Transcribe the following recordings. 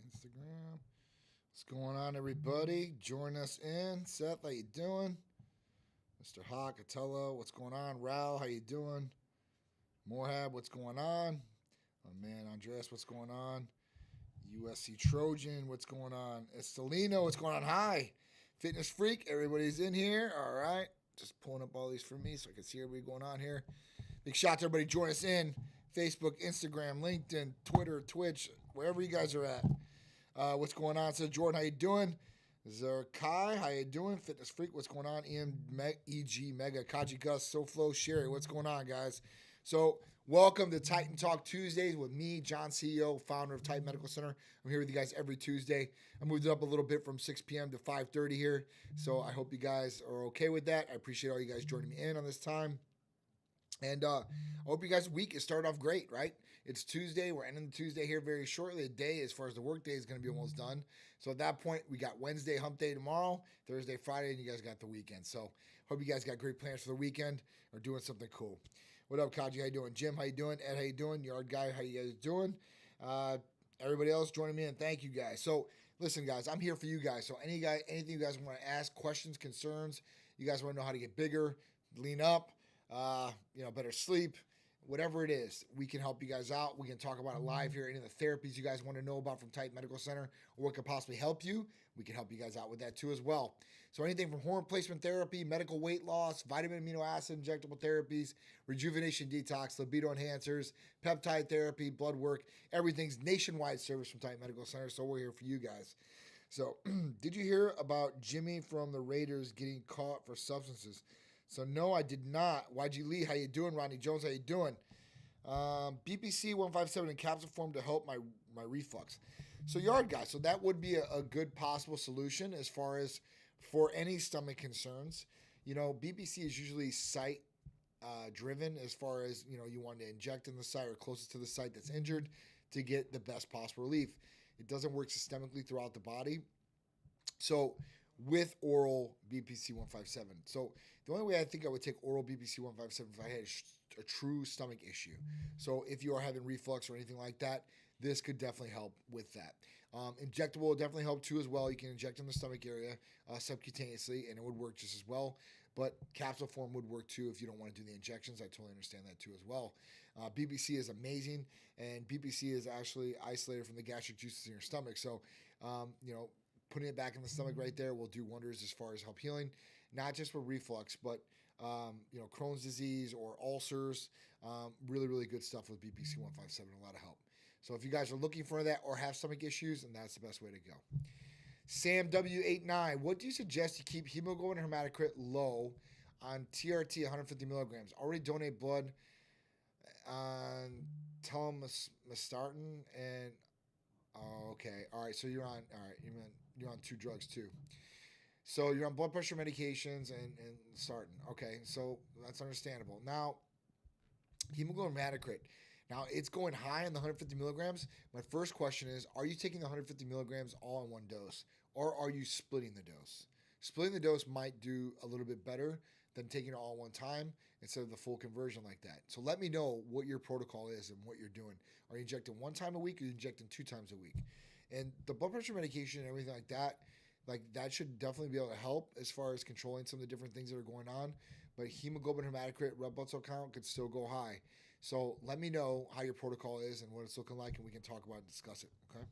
Instagram. What's going on, everybody? Join us in. Seth, how you doing? Mr. Hawk, Atello, what's going on? Raul, how you doing? Morhab, what's going on? Oh man, Andres, what's going on? USC Trojan, what's going on? Estelino, what's going on? Hi. Fitness Freak, everybody's in here. All right. Just pulling up all these for me so I can see everybody going on here. Big shout to everybody. Join us in Facebook, Instagram, LinkedIn, Twitter, Twitch, wherever you guys are at. What's going on? So Jordan, how you doing? Zerkai, how you doing? Fitness Freak, what's going on? EG Mega, Kaji Gus, SoFlo, Sherry, what's going on, guys? So welcome to Titan Talk Tuesdays with me, John, CEO, founder of Titan Medical Center. I'm here with you guys every Tuesday. I moved it up a little bit from 6 p.m. to 5:30 here, so I hope you guys are okay with that. I appreciate all you guys joining me in on this time. And I hope you guys' week is started off great, right? It's Tuesday. We're ending the Tuesday here very shortly. The day, as far as the work day, is going to be almost done. So at that point, we got Wednesday, hump day tomorrow, Thursday, Friday, and you guys got the weekend. So hope you guys got great plans for the weekend or doing something cool. What up, Kaji? How you doing? Jim, how you doing? Ed, how you doing? Yard Guy, how you guys doing? Everybody else joining me, and thank you guys. So listen, guys, I'm here for you guys. So anything you guys want to ask, questions, concerns, you guys want to know how to get bigger, lean up, better sleep, whatever it is, we can help you guys out. We can talk about it live here. Any of the therapies you guys want to know about from Titan Medical Center or what could possibly help you, we can help you guys out with that too as well. So anything from hormone replacement therapy, medical weight loss, vitamin amino acid injectable therapies, rejuvenation detox, libido enhancers, peptide therapy, blood work, everything's nationwide service from Titan Medical Center. So we're here for you guys. So did you hear about Jimmy from the Raiders getting caught for substances? So no, I did not. YG Lee, how you doing? Ronnie Jones, how you doing? BPC 157 in capsule form to help my reflux. So Yard Guy, so that would be a good possible solution as far as for any stomach concerns. BPC is usually site driven as far as, you want to inject in the site or closest to the site that's injured to get the best possible relief. It doesn't work systemically throughout the body. So with oral BPC 157. So the only way I think I would take oral BPC 157 if I had a true stomach issue. So if you are having reflux or anything like that, this could definitely help with that. Injectable will definitely help too as well. You can inject in the stomach area subcutaneously and it would work just as well. But capsule form would work too if you don't want to do the injections. I totally understand that too as well. BPC is amazing, and BPC is actually isolated from the gastric juices in your stomach. So, putting it back in the stomach right there will do wonders as far as help healing, not just for reflux, but Crohn's disease or ulcers. Really, really good stuff with BPC 157. A lot of help. So if you guys are looking for that or have stomach issues, then that's the best way to go. Sam W89, what do you suggest to keep hemoglobin hematocrit low on TRT 150 milligrams? Already donate blood on telmisartan and okay. All right. So you're on two drugs too. So you're on blood pressure medications and sartan. Okay. So that's understandable. Now, hemoglobin hematocrit. Now it's going high on the 150 milligrams. My first question is, are you taking the 150 milligrams all in one dose or are you splitting the dose? Splitting the dose might do a little bit better than taking it all at one time instead of the full conversion like that. So let me know what your protocol is and what you're doing. Are you injecting one time a week or are you injecting 2 times a week? And the blood pressure medication and everything like that should definitely be able to help as far as controlling some of the different things that are going on. But hemoglobin hematocrit, red blood cell count could still go high. So let me know how your protocol is and what it's looking like, and we can talk about it and discuss it, okay?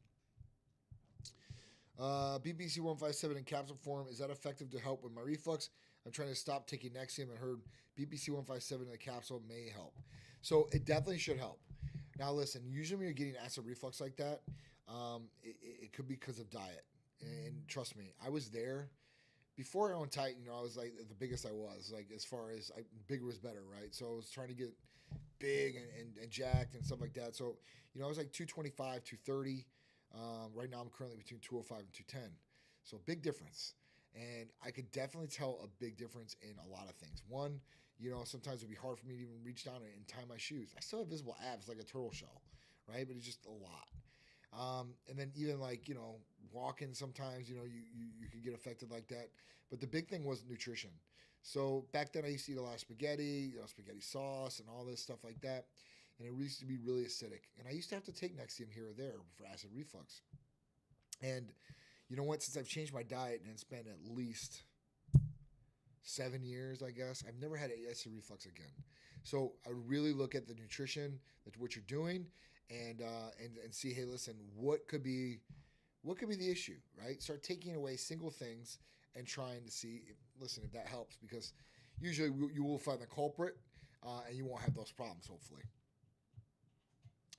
BPC 157 in capsule form, is that effective to help with my reflux? I'm trying to stop taking Nexium and heard BPC 157 in the capsule may help. So it definitely should help. Now listen, usually when you're getting acid reflux like that, it could be because of diet. And trust me, I was there. Before I owned Titan, I was like the biggest I was. Like as far as bigger was better, right? So I was trying to get big and jacked and stuff like that. So, I was like 225, 230. Right now I'm currently between 205 and 210. So big difference. And I could definitely tell a big difference in a lot of things. One, sometimes it'd be hard for me to even reach down and tie my shoes. I still have visible abs like a turtle shell, right? But it's just a lot. And then even like, walking sometimes, you can get affected like that. But the big thing was nutrition. So back then I used to eat a lot of spaghetti, spaghetti sauce and all this stuff like that. And it used to be really acidic. And I used to have to take Nexium here or there for acid reflux. And you know what? Since I've changed my diet and it's been at least 7 years, I guess, I've never had acid reflux again. So I really look at the nutrition, at what you're doing, and see, hey, listen, what could be the issue, right? Start taking away single things and trying to see, if that helps, because usually you will find the culprit, and you won't have those problems, hopefully.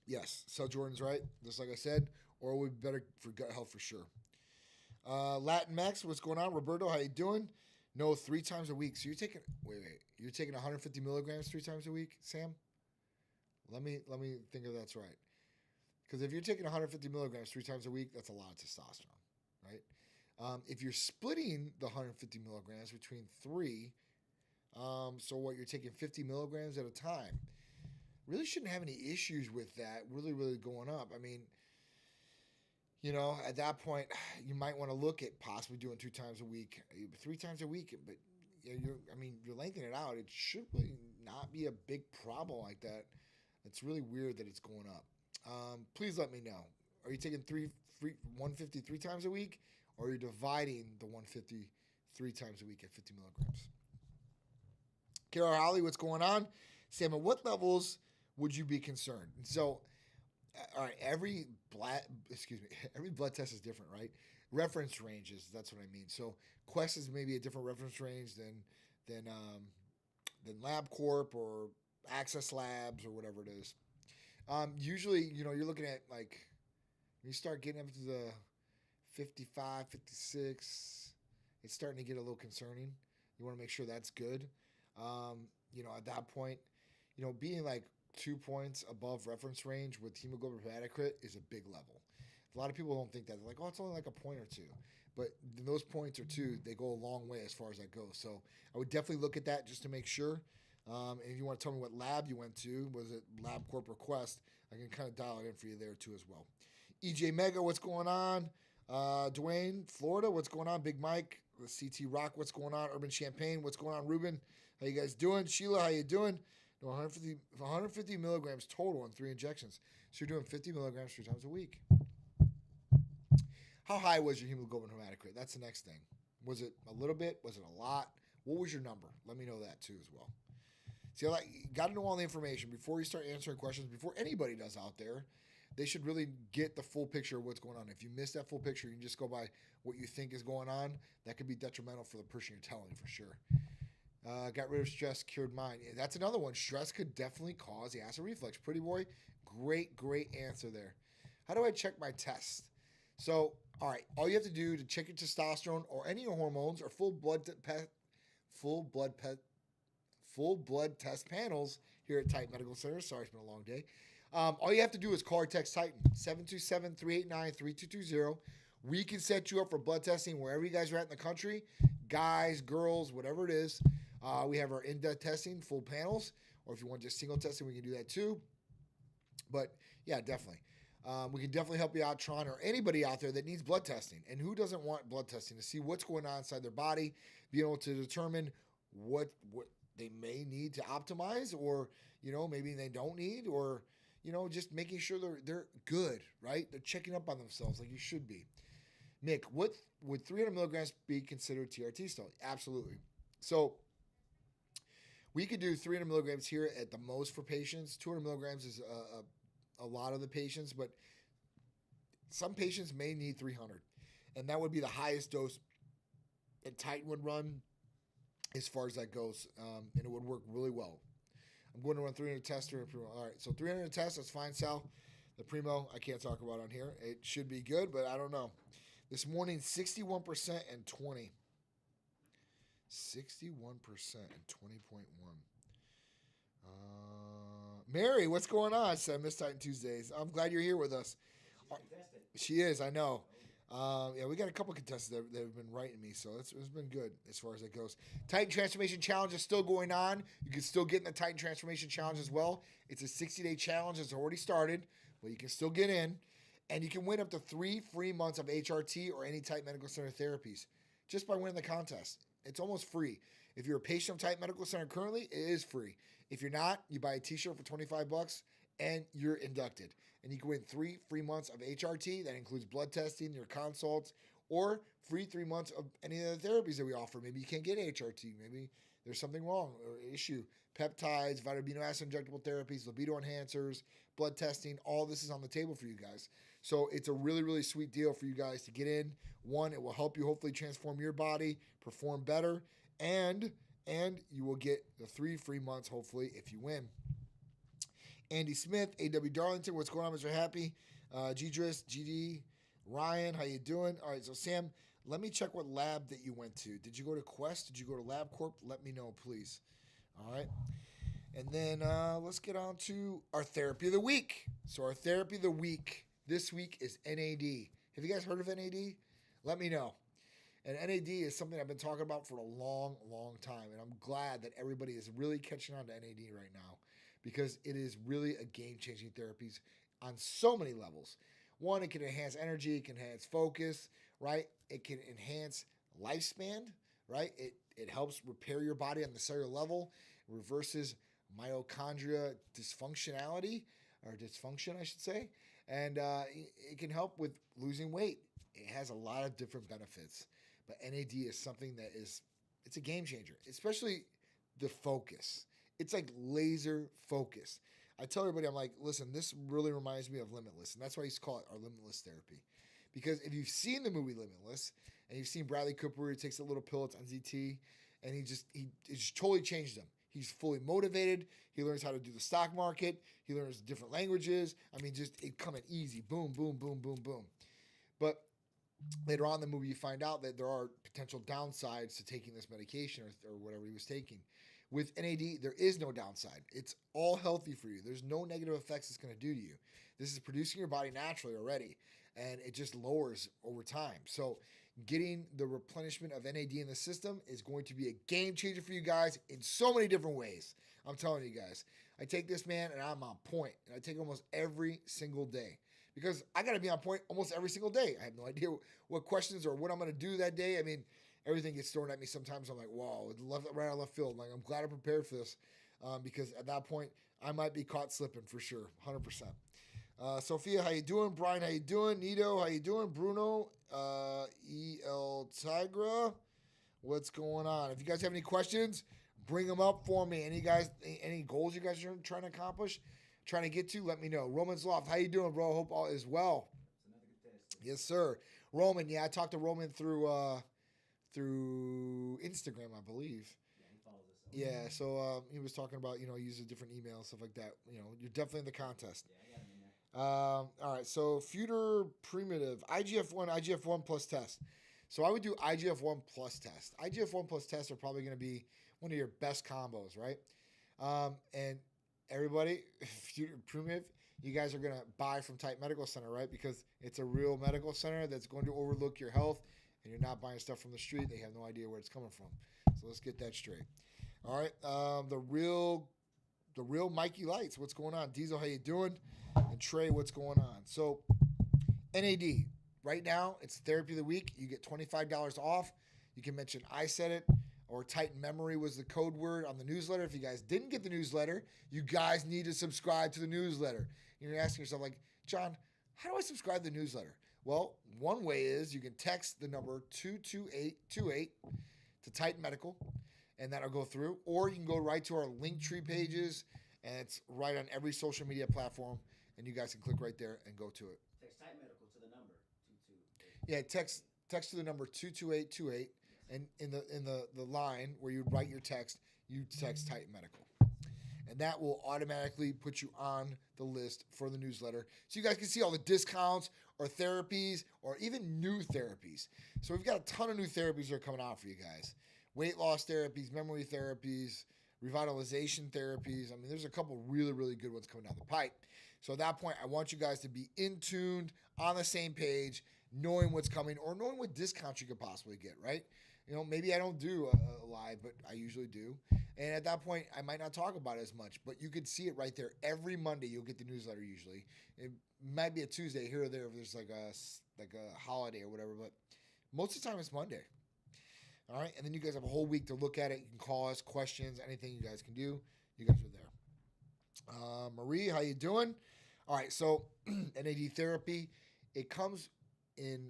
Yes, so Jordan's right, just like I said, or it would be better for gut health for sure. Latin Max, what's going on? Roberto, how you doing? No, 3 times a week. So you're taking you're taking 150 milligrams 3 times a week, Sam? Let me think if that's right. Because if you're taking 150 milligrams 3 times a week, that's a lot of testosterone, right? If you're splitting the 150 milligrams between 3, so what, you're taking 50 milligrams at a time, really shouldn't have any issues with that really going up. I mean, at that point, you might want to look at possibly doing 2 times a week, 3 times a week. But you're lengthening it out. It should really not be a big problem like that. It's really weird that it's going up. Please let me know. Are you taking 150 3 times a week, or are you dividing the 150 3 times a week at 50 milligrams? Carol Holly, what's going on? Sam, at what levels would you be concerned? So, all right, every blood test is different, right? Reference ranges, that's what I mean. So Quest is maybe a different reference range than LabCorp or Access Labs or whatever it is. Usually, you're looking at, like, when you start getting up to the 55, 56, it's starting to get a little concerning. You want to make sure that's good. At that point, being like 2 points above reference range with hemoglobin hematocrit is a big level. A lot of people don't think that. They're like, oh, it's only like a point or 2. But those points or 2, they go a long way as far as that goes. So I would definitely look at that just to make sure. And if you want to tell me what lab you went to, was it LabCorp or Quest, I can kind of dial it in for you there too as well. EJ Mega, what's going on? Dwayne, Florida, what's going on? Big Mike, CT Rock, what's going on? Urban Champagne, what's going on? Ruben, how you guys doing? Sheila, how you doing? 150 milligrams total in 3 injections. So you're doing 50 milligrams 3 times a week. How high was your hemoglobin hematocrit? That's the next thing. Was it a little bit? Was it a lot? What was your number? Let me know that too as well. See, you got to know all the information before you start answering questions. Before anybody does out there, they should really get the full picture of what's going on. If you miss that full picture, you can just go by what you think is going on. That could be detrimental for the person you're telling, for sure. Got rid of stress, cured mind. That's another one. Stress could definitely cause the acid reflux. Pretty boy, great answer there. How do I check my test? So, all right, all you have to do to check your testosterone or any of your hormones or full blood test panels here at Titan Medical Center. Sorry, it's been a long day. All you have to do is call or text Titan, 727-389-3220. We can set you up for blood testing wherever you guys are at in the country, guys, girls, whatever it is. We have our in-depth testing, full panels, or if you want just single testing, we can do that too. But yeah, definitely. We can definitely help you out, Tron, or anybody out there that needs blood testing. And who doesn't want blood testing to see what's going on inside their body, be able to determine what they may need to optimize, or, maybe they don't need, or, just making sure they're good, right? They're checking up on themselves like you should be. Mick, would 300 milligrams be considered TRT still? Absolutely. So we could do 300 milligrams here at the most for patients. 200 milligrams is a lot of the patients, but some patients may need 300. And that would be the highest dose that Titan would run as far as that goes. And it would work really well. I'm going to run 300 tests, 300 Primo. All right, so 300 tests, that's fine, Sal. The Primo, I can't talk about on here. It should be good, but I don't know. This morning, 61% and 20. 61% and 20.1. Mary, what's going on? So I missed Titan Tuesdays. I'm glad you're here with us. She is, I know. Yeah, we got a couple contestants that have been writing me, so it's been good as far as that goes. Titan Transformation Challenge is still going on. You can still get in the Titan Transformation Challenge as well. It's a 60-day challenge. It's already started, but you can still get in. And you can win up to 3 free months of HRT or any Titan Medical Center therapies just by winning the contest. It's almost free. If you're a patient of Titan Medical Center currently, it is free. If you're not, you buy a t-shirt for $25 and you're inducted. And you can win 3 free months of HRT. That includes blood testing, your consults, or free 3 months of any of the therapies that we offer. Maybe you can't get HRT. Maybe there's something wrong or issue. Peptides, vitamin acid injectable therapies, libido enhancers, blood testing, all this is on the table for you guys. So it's a really, really sweet deal for you guys to get in. One, it will help you hopefully transform your body, perform better, and you will get the 3 free months hopefully if you win. Andy Smith, A.W. Darlington, what's going on, Mr. Happy? Gdris, GD, Ryan, how you doing? All right, so Sam, let me check what lab that you went to. Did you go to Quest? Did you go to LabCorp? Let me know, please. All right. And then let's get on to our therapy of the week. So our therapy of the week this week is NAD. Have you guys heard of NAD? Let me know. And NAD is something I've been talking about for a long, long time. And I'm glad that everybody is really catching on to NAD right now because it is really a game-changing therapy on so many levels. One, it can enhance energy, it can enhance focus, right? It can enhance lifespan, right? It helps repair your body on the cellular level, reverses mitochondria dysfunctionality, or dysfunction, I should say. And it can help with losing weight. It has a lot of different benefits. But NAD is something that it's a game changer, especially the focus. It's like laser focus. I tell everybody, I'm like, listen, this really reminds me of Limitless. And that's why I used to call it our Limitless therapy. Because if you've seen the movie Limitless, and you've seen Bradley Cooper, he takes a little pill, it's on ZT, and he just totally changed him. He's fully motivated. He learns how to do the stock market. He learns different languages. I mean, just it coming easy. Boom, boom, boom, boom, boom. But later on in the movie, you find out that there are potential downsides to taking this medication or whatever he was taking. With NAD, there is no downside. It's all healthy for you. There's no negative effects it's going to do to you. This is producing your body naturally already, and it just lowers over time. So getting the replenishment of NAD in the system is going to be a game changer for you guys in so many different ways. I'm telling you guys. I take this, man, and I'm on point. And I take it almost every single day because I got to be on point almost every single day. I have no idea what questions or what I'm going to do that day. I mean, everything gets thrown at me sometimes. I'm like, wow, right out of left field. Like, I'm glad I prepared for this because at that point, I might be caught slipping for sure, 100%. Sophia, how you doing? Brian, how you doing? Nito, how you doing? Bruno, E.L. Tigra, what's going on? If you guys have any questions, bring them up for me. Any goals you guys are trying to accomplish, trying to get to, let me know. Roman's Loft, how you doing, bro? Hope all is well. It's another good test. Yes, sir. Roman, yeah, I talked to Roman through Instagram, I believe. Yeah, he follows us. Yeah, so he was talking about, using different emails, stuff like that. You're definitely in the contest. Yeah, I got him in there. All right, so Future Primitive, IGF-1 plus test. So I would do IGF-1 plus test. IGF-1 plus tests are probably going to be one of your best combos, right? And everybody, Future Primitive, you guys are going to buy from Titan Medical Center, right? Because it's a real medical center that's going to overlook your health, and you're not buying stuff from the street. They have no idea where it's coming from. So let's get that straight. All right, the real Mikey Lights, what's going on? Diesel, how you doing? And Trey, what's going on? So NAD, right now, it's therapy of the week. You get $25 off. You can mention I said it, or Titan Memory was the code word on the newsletter. If you guys didn't get the newsletter, you guys need to subscribe to the newsletter. You're asking yourself, like, John, how do I subscribe to the newsletter? Well, one way is you can text the number 22828 to Titan Medical, and that'll go through. Or you can go right to our Linktree pages, and it's right on every social media platform, and you guys can click right there and go to it. Text Titan Medical to the number 228. Yeah, text to the number 22828, and in the line where you write your text, you text Titan Medical. And that will automatically put you on the list for the newsletter. So you guys can see all the discounts or therapies or even new therapies. So we've got a ton of new therapies that are coming out for you guys. Weight loss therapies, memory therapies, revitalization therapies. I mean, there's a couple really, really good ones coming down the pipe. So at that point, I want you guys to be in tuned, on the same page, knowing what's coming or knowing what discounts you could possibly get, right? Maybe I don't do a live, but I usually do. And at that point, I might not talk about it as much, but you could see it right there. Every Monday, you'll get the newsletter usually. might be a Tuesday here or there if there's like a holiday or whatever, but most of the time it's Monday. All right, and then you guys have a whole week to look at it. You can call us, questions, anything you guys can do. You guys are there. Marie, how you doing? All right, so NAD therapy, it comes in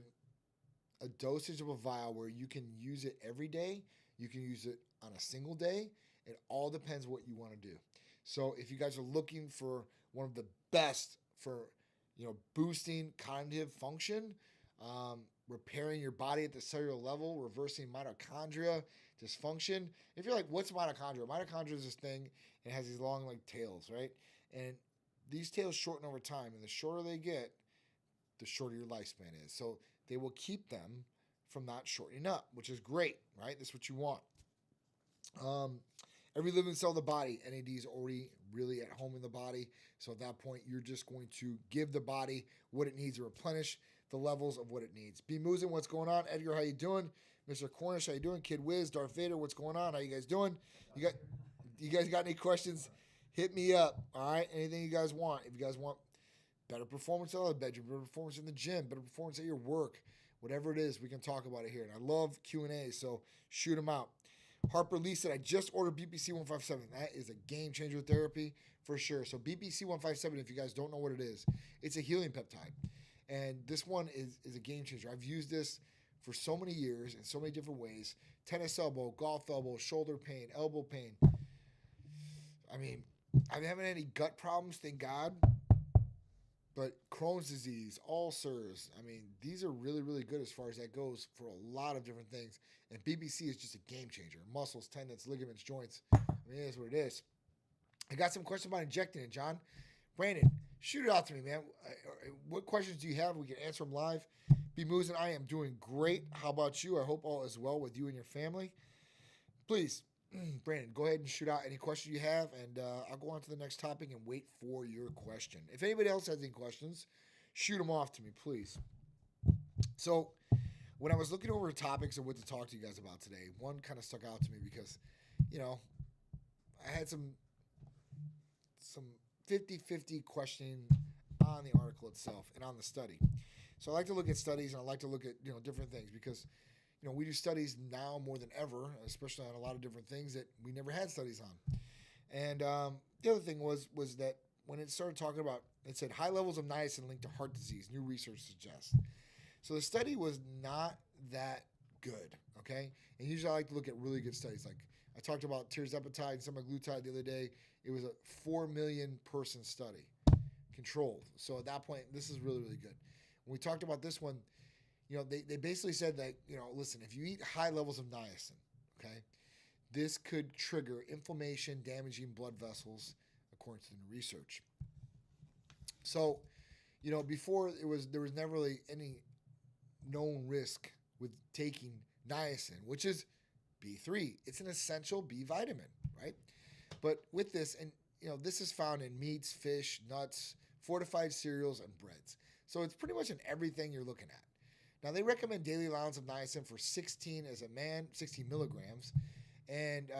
a dosage of a vial where you can use it every day. You can use it on a single day. It all depends what you want to do. So if you guys are looking for one of the best for, boosting cognitive function, repairing your body at the cellular level, reversing mitochondria dysfunction. If you're like, what's mitochondria? Mitochondria is this thing, and it has these long tails, right? And these tails shorten over time, and the shorter they get, the shorter your lifespan is. So they will keep them from not shortening up, which is great, right? That's what you want. Every living cell of the body, NAD is already really at home in the body. So at that point, you're just going to give the body what it needs to replenish the levels of what it needs. B. Musin, what's going on? Edgar, how you doing? Mr. Cornish, how you doing? Kid Wiz, Darth Vader, what's going on? How you guys doing? You guys got any questions? Hit me up, all right? Anything you guys want. If you guys want better performance out of the bedroom, better performance in the gym, better performance at your work, whatever it is, we can talk about it here. And I love Q&A, so shoot them out. Harper Lee said, I just ordered BPC 157. That is a game changer therapy for sure. So BPC 157, if you guys don't know what it is, it's a healing peptide. And this one is a game changer. I've used this for so many years in so many different ways. Tennis elbow, golf elbow, shoulder pain, elbow pain. I mean, I'm having any gut problems, thank God. But Crohn's disease, ulcers, I mean, these are really, really good as far as that goes for a lot of different things. And BBC is just a game changer. Muscles, tendons, ligaments, joints. I mean, it is what it is. I got some questions about injecting it, John. Brandon, shoot it out to me, man. What questions do you have? We can answer them live. B. Musin, I am doing great. How about you? I hope all is well with you and your family. Please, Brandon, go ahead and shoot out any questions you have, and I'll go on to the next topic and wait for your question. If anybody else has any questions, shoot them off to me, please. So when I was looking over topics of what to talk to you guys about today, one kind of stuck out to me because, I had some 50-50 questioning on the article itself and on the study. So I like to look at studies, and I like to look at, different things because, we do studies now more than ever, especially on a lot of different things that we never had studies on. And the other thing was that when it started talking about, it said high levels of niacin linked to heart disease, new research suggests. So the study was not that good, okay? And usually I like to look at really good studies. Like I talked about tirzepatide and semaglutide the other day. It was a 4 million person study, controlled. So at that point, this is really, really good. When we talked about this one, they basically said that, listen, if you eat high levels of niacin, okay, this could trigger inflammation, damaging blood vessels, according to the new research. So, before there was never really any known risk with taking niacin, which is B3. It's an essential B vitamin, right? But with this, and this is found in meats, fish, nuts, fortified cereals, and breads. So it's pretty much in everything you're looking at. Now, they recommend daily allowance of niacin for 16 as a man, 16 milligrams, and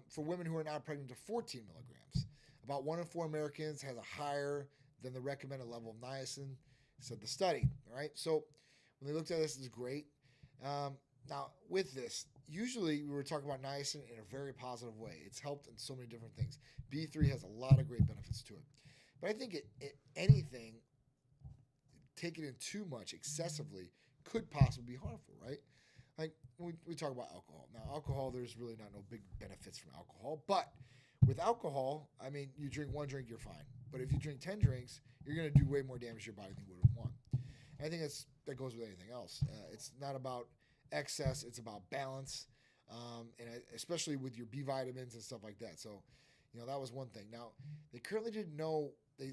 for women who are not pregnant to 14 milligrams. About 1 in 4 Americans has a higher than the recommended level of niacin, said the study. All right, so when they looked at this, it's great. Now, with this, usually we were talking about niacin in a very positive way. It's helped in so many different things. B3 has a lot of great benefits to it. But I think anything taken in too much excessively could possibly be harmful, right? Like we talk about alcohol. Now, alcohol, there's really not no big benefits from alcohol. But with alcohol, I mean, you drink one drink, you're fine. But if you drink 10 drinks, you're going to do way more damage to your body than you would with one. And I think that goes with anything else. It's not about excess. It's about balance, and especially with your B vitamins and stuff like that. So, that was one thing. Now, they currently didn't know.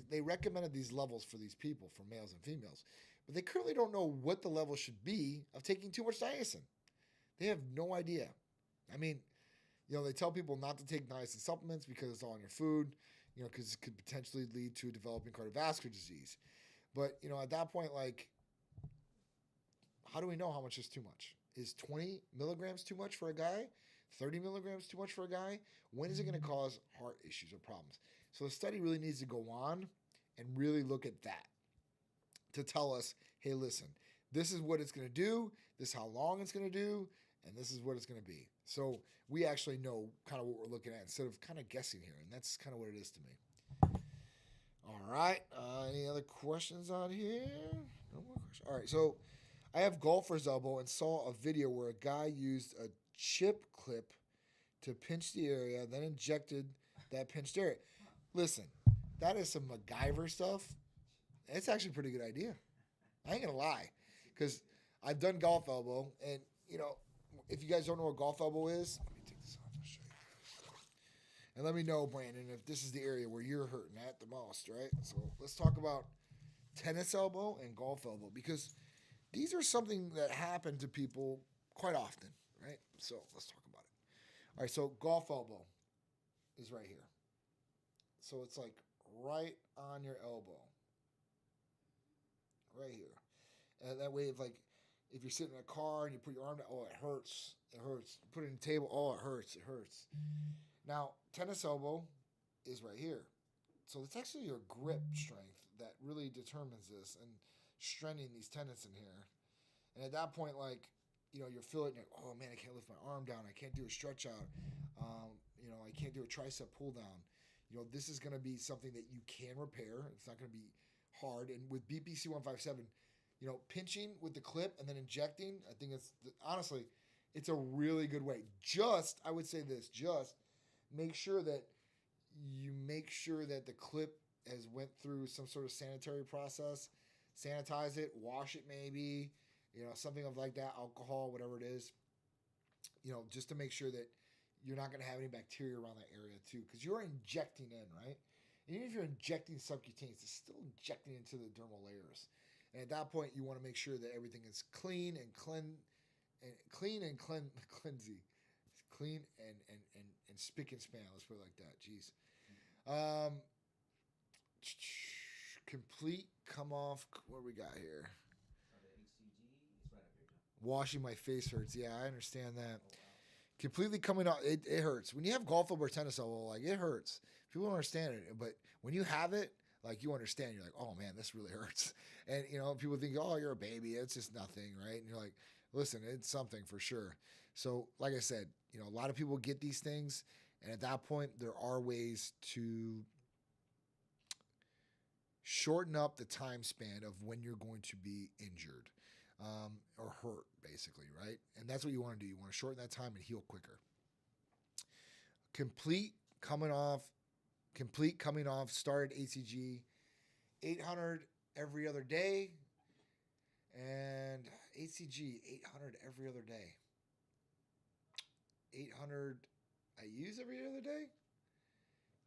They recommended these levels for these people, for males and females. But they currently don't know what the level should be of taking too much niacin. They have no idea. I mean, they tell people not to take niacin supplements because it's all in your food, because it could potentially lead to developing cardiovascular disease. But, at that point, like, how do we know how much is too much? Is 20 milligrams too much for a guy? 30 milligrams too much for a guy? When is it going to cause heart issues or problems? So the study really needs to go on and really look at that. to tell us, hey, listen, this is what it's going to do, this is how long it's going to do, and this is what it's going to be. So we actually know kind of what we're looking at instead of kind of guessing here, and that's kind of what it is to me. All right. Any other questions on here? No more questions. All right. So I have golfer's elbow and saw a video where a guy used a chip clip to pinch the area, then injected that pinched area. Listen, that is some MacGyver stuff. It's actually a pretty good idea. I ain't going to lie, because I've done golf elbow, and, you know, if you guys don't know what golf elbow is, let me take this off. I'll show you. And let me know, Brandon, if this is the area where you're hurting at the most, right? So let's talk about tennis elbow and golf elbow, because these are something that happen to people quite often, right? So let's talk about it. All right, so golf elbow is right here. So it's like right on your elbow. Right here. And that way, if you're sitting in a car and you put your arm down, oh, it hurts. It hurts. You put it on the table, oh, it hurts. It hurts. Now, tennis elbow is right here. So it's actually your grip strength that really determines this and strengthening these tendons in here. And at that point, you'll feel it and you're like, oh, man, I can't lift my arm down. I can't do a stretch out. I can't do a tricep pull down. This is going to be something that you can repair. It's not going to be hard. And with BPC 157, pinching with the clip and then injecting, I think honestly, it's a really good way. I would say this, make sure that the clip has went through some sort of sanitary process, sanitize it, wash it maybe, something like that, alcohol, whatever it is, just to make sure that you're not going to have any bacteria around that area too, because you're injecting in, right? And even if you're injecting subcutaneous, it's still injecting into the dermal layers. And at that point, you want to make sure that everything is clean and cleansy. Clean and spick and span. Let's put it like that. Jeez. Complete come off. What do we got here? The HCG is right up here, John. Washing my face hurts. Yeah, I understand that. Oh, wow. Completely coming off. It hurts. When you have golf elbow or tennis elbow, it hurts. People don't understand it. But when you have it, you understand. You're like, oh, man, this really hurts. And, people think, oh, you're a baby. It's just nothing, right? And you're like, listen, it's something for sure. So, like I said, a lot of people get these things. And at that point, there are ways to shorten up the time span of when you're going to be injured or hurt, basically, right? And that's what you want to do. You want to shorten that time and heal quicker. Complete coming off, started ACG, 800 every other day, and ACG, 800 every other day. 800 I use every other day?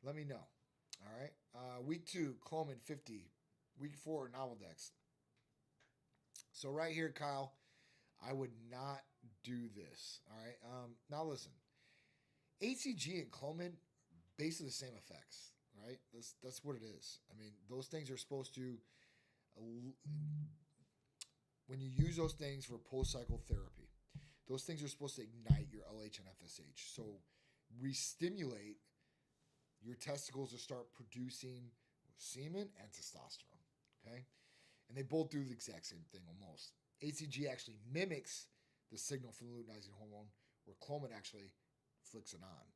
Let me know. All right. Week 2, Coleman 50. Week 4, Noveldex. So right here, Kyle, I would not do this. All right. Now listen, ACG and Coleman, basically the same effects, right? That's what it is. I mean, those things are supposed to, when you use those things for post-cycle therapy, those things are supposed to ignite your LH and FSH. So re-stimulate your testicles to start producing semen and testosterone, okay? And they both do the exact same thing almost. ACG actually mimics the signal from the luteinizing hormone, where Clomid actually flicks it on.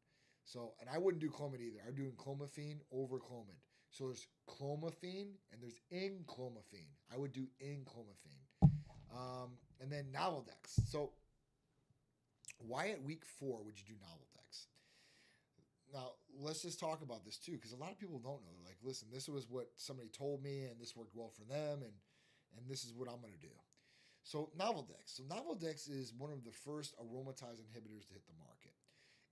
So, and I wouldn't do Clomid either. I'm doing clomiphene over Clomid. So there's clomiphene and there's enclomiphene. I would do enclomiphene. And then Noveldex. So why at week 4 would you do Noveldex? Now, let's just talk about this too, because a lot of people don't know. They're like, listen, this was what somebody told me, and this worked well for them, and this is what I'm going to do. So Noveldex. So Noveldex is one of the first aromatase inhibitors to hit the market.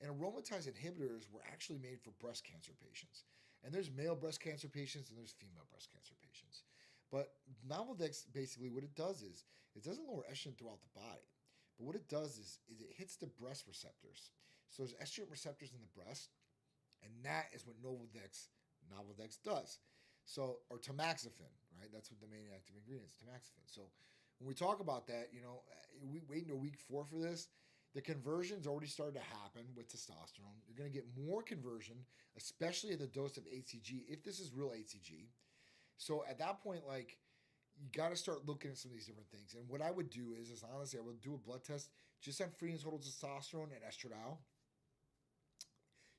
And aromatase inhibitors were actually made for breast cancer patients. And there's male breast cancer patients and there's female breast cancer patients. But Noveldex, basically what it does is, it doesn't lower estrogen throughout the body. But what it does is it hits the breast receptors. So there's estrogen receptors in the breast, and that is what Noveldex does. So, or tamoxifen, right? That's what the main active ingredient is, tamoxifen. So when we talk about that, we wait until week 4 for this. The conversion's already started to happen with testosterone. You're going to get more conversion, especially at the dose of ACG, if this is real ACG. So at that point, you got to start looking at some of these different things. And what I would do is honestly, I would do a blood test just on free and total testosterone and estradiol.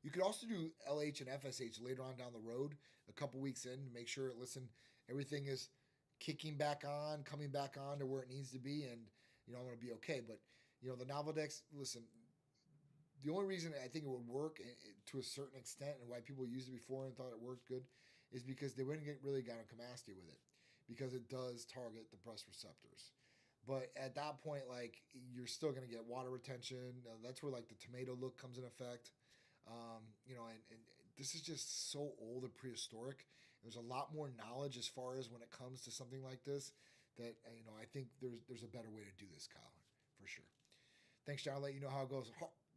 You could also do LH and FSH later on down the road, a couple weeks in, to make sure, listen, everything is kicking back on, coming back on to where it needs to be, and, I'm going to be okay. But, the Novodex, listen, the only reason I think it would work to a certain extent and why people used it before and thought it worked good is because they wouldn't get really gynecomastia with it, because it does target the breast receptors. But at that point, you're still going to get water retention. That's where, the tomato look comes in effect. And this is just so old and prehistoric. There's a lot more knowledge as far as when it comes to something like this that, I think there's a better way to do this, Kyle, for sure. Thanks, John. I'll let you know how it goes.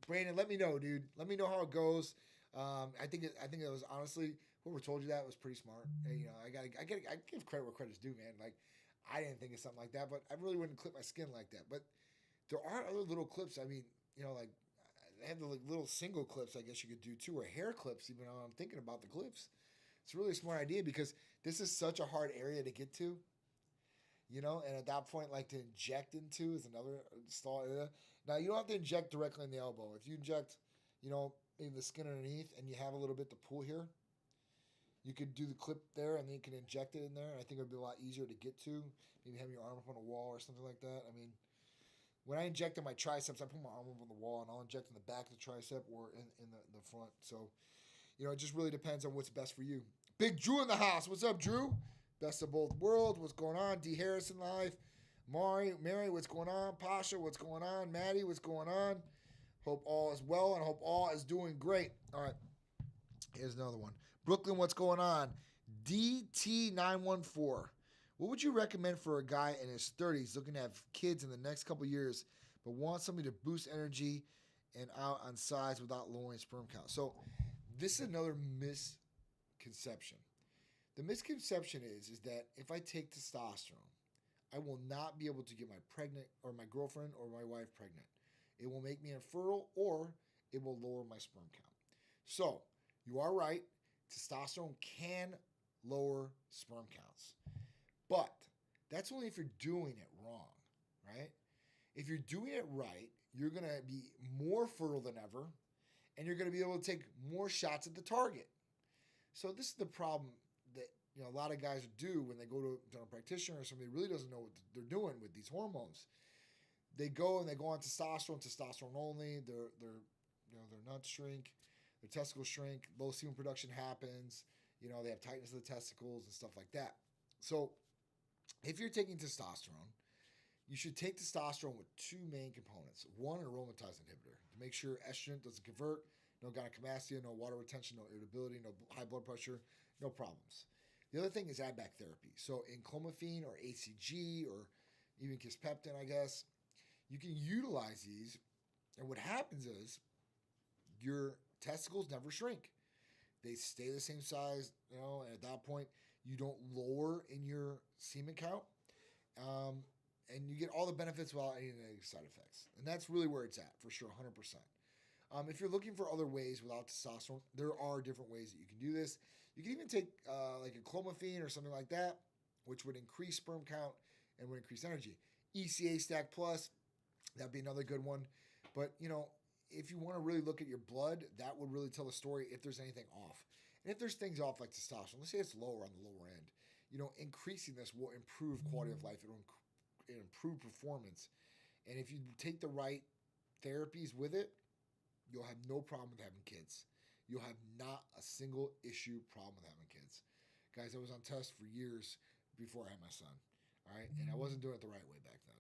Brandon, let me know, dude. Let me know how it goes. I think it was, honestly, whoever told you that was pretty smart. I give credit where credit's due, man. I didn't think of something like that, but I really wouldn't clip my skin like that. But there are other little clips. I mean, they have the little single clips, I guess you could do too, or hair clips, even though I'm thinking about the clips. It's really a smart idea because this is such a hard area to get to, and at that point, to inject into is another stall area. Now, you don't have to inject directly in the elbow. If you inject, maybe the skin underneath and you have a little bit to pull here, you could do the clip there and then you can inject it in there. And I think it would be a lot easier to get to. Maybe having your arm up on a wall or something like that. I mean, when I inject in my triceps, I put my arm up on the wall and I'll inject in the back of the tricep or in the front. So, it just really depends on what's best for you. Big Drew in the house. What's up, Drew? Best of both worlds. What's going on? D. Harrison live. Mary, what's going on? Pasha, what's going on? Maddie, what's going on? Hope all is well and hope all is doing great. All right. Here's another one. Brooklyn, what's going on? DT914. What would you recommend for a guy in his 30s looking to have kids in the next couple years, but wants something to boost energy and out on size without lowering sperm count? So this is another misconception. The misconception is that if I take testosterone, I will not be able to get my girlfriend or my wife pregnant. It will make me infertile or it will lower my sperm count. So you are right. Testosterone can lower sperm counts. But that's only if you're doing it wrong, right? If you're doing it right, you're going to be more fertile than ever, and you're going to be able to take more shots at the target. So this is the problem that a lot of guys do when they go to a practitioner or somebody really doesn't know what they're doing with these hormones. They go on testosterone only. Their nuts shrink, their testicles shrink, low semen production happens. They have tightness of the testicles and stuff like that. So if you're taking testosterone, you should take testosterone with two main components. One, an aromatase inhibitor to make sure estrogen doesn't convert, no gynecomastia, no water retention, no irritability, no high blood pressure, no problems. The other thing is add-back therapy. So in clomiphene or ACG or even kisspeptin, I guess, you can utilize these. And what happens is your testicles never shrink. They stay the same size, and at that point, you don't lower in your semen count. And you get all the benefits without any negative side effects. And that's really where it's at, for sure, 100%. If you're looking for other ways without testosterone, there are different ways that you can do this. You can even take like a clomiphene or something like that, which would increase sperm count and would increase energy. ECA Stack Plus, that'd be another good one. But, if you want to really look at your blood, that would really tell the story if there's anything off. And if there's things off like testosterone, let's say it's lower on the lower end, increasing this will improve quality of life. It'll improve performance. And if you take the right therapies with it, you'll have no problem with having kids. You'll have not a single issue problem with having kids. Guys, I was on test for years before I had my son. All right. And I wasn't doing it the right way back then.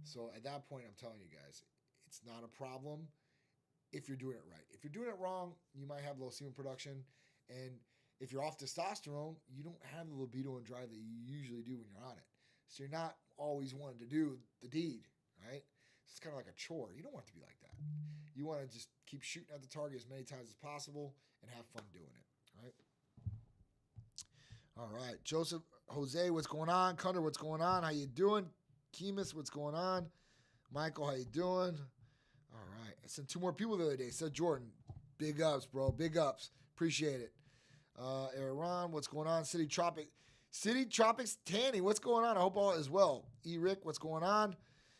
So at that point, I'm telling you guys, it's not a problem if you're doing it right. If you're doing it wrong, you might have low semen production. And if you're off testosterone, you don't have the libido and drive that you usually do when you're on it. So you're not always wanting to do the deed, right? It's kind of like a chore. You don't want it to be like that. You want to just keep shooting at the target as many times as possible and have fun doing it, right? All right. Joseph, Jose, what's going on? Cunder, what's going on? How you doing? Kemis, what's going on? Michael, how you doing? All right. I sent 2 more people the other day. Said Jordan, big ups, bro. Big ups. Appreciate it. Aaron, what's going on? City City Tropics Tanny, what's going on? I hope all is well. E-Rick, what's going on?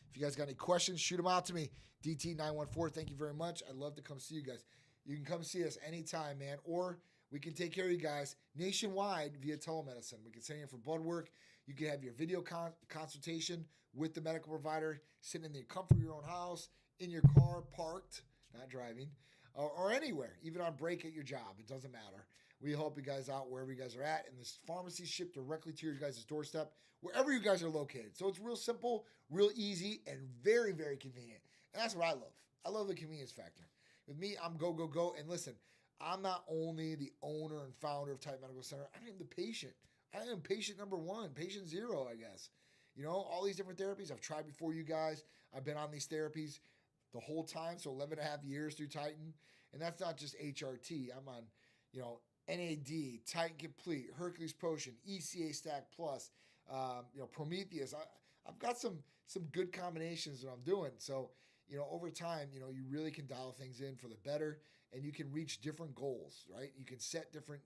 If you guys got any questions, shoot them out to me. DT914, thank you very much. I'd love to come see you guys. You can come see us anytime, man. Or we can take care of you guys nationwide via telemedicine. We can send you in for blood work. You can have your video consultation with the medical provider, sitting in the comfort of your own house, in your car, parked, not driving, or anywhere, even on break at your job. It doesn't matter. We help you guys out wherever you guys are at, and this pharmacy shipped directly to your guys' doorstep, wherever you guys are located. So it's real simple, real easy, and very, very convenient. And that's what I love. I love the convenience factor. With me, I'm go, go, go. And listen, I'm not only the owner and founder of Titan Medical Center, I am the patient. I am patient number one, patient zero, I guess. You know, all these different therapies I've tried before you guys. I've been on these therapies the whole time, so 11 and a half years through Titan. And that's not just HRT. I'm on, you know, NAD, Titan Complete, Hercules Potion, ECA Stack Plus, Prometheus. I've got some good combinations that I'm doing. So, you know, over time, you know, you really can dial things in for the better, and you can reach different goals, right? You can set different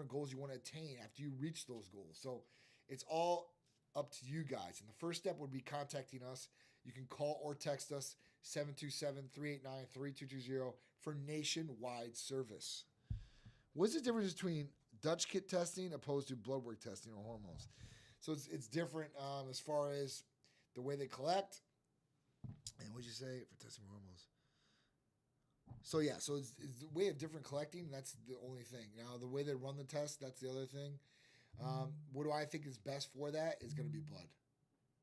goals you want to attain after you reach those goals. So it's all up to you guys. And the first step would be contacting us. You can call or text us 727-389-3220 for nationwide service. What's the difference between Dutch kit testing opposed to blood work testing or hormones? So it's different as far as the way they collect. And what'd you say for testing hormones? So yeah, so it's the way of different collecting. That's the only thing. Now the way they run the test, that's the other thing. What do I think is best for that is going to be blood.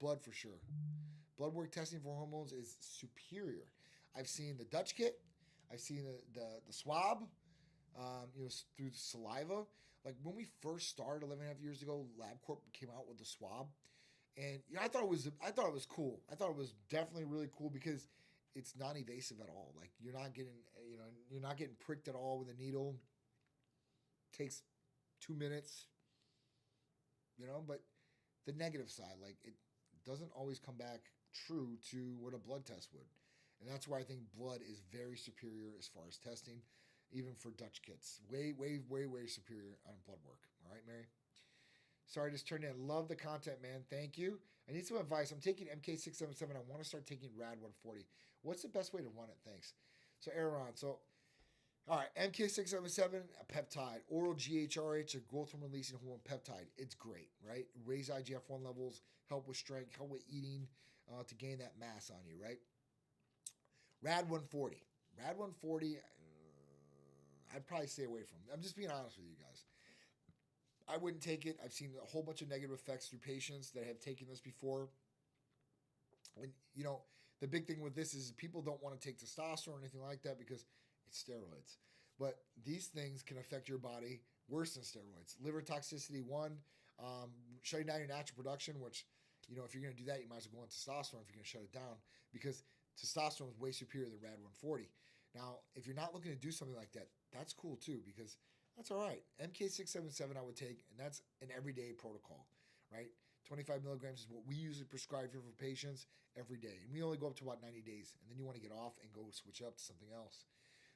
Blood for sure. Blood work testing for hormones is superior. I've seen the Dutch kit. I've seen the swab, through the saliva. Like when we first started 11 and a half years ago, LabCorp came out with the swab. And you know, I thought it was cool. I thought it was definitely really cool because it's non-invasive at all. Like you're not getting pricked at all with a needle. Takes 2 minutes. You know, but the negative side, like it doesn't always come back true to what a blood test would. And that's why I think blood is very superior as far as testing, even for Dutch kits. Way, way, way, way superior on blood work. All right, Mary? Sorry, I just turned in. Love the content, man. Thank you. I need some advice. I'm taking MK677. I want to start taking RAD 140. What's the best way to run it? Thanks. So, Aaron, all right, MK677, a peptide, oral GHRH, a growth hormone releasing hormone peptide. It's great, right? Raise IGF-1 levels, help with strength, help with eating to gain that mass on you, right? RAD 140. RAD 140, I'd probably stay away from. I'm just being honest with you guys. I wouldn't take it. I've seen a whole bunch of negative effects through patients that have taken this before. And, you know, the big thing with this is people don't want to take testosterone or anything like that because it's steroids. But these things can affect your body worse than steroids. Liver toxicity, shutting down your natural production, which, you know, if you're going to do that, you might as well go on testosterone if you're going to shut it down because testosterone is way superior than RAD 140. Now, if you're not looking to do something like that, that's cool too because that's all right. MK677 I would take, and that's an everyday protocol, right? 25 milligrams is what we usually prescribe here for patients every day. And we only go up to about 90 days, and then you want to get off and go switch up to something else.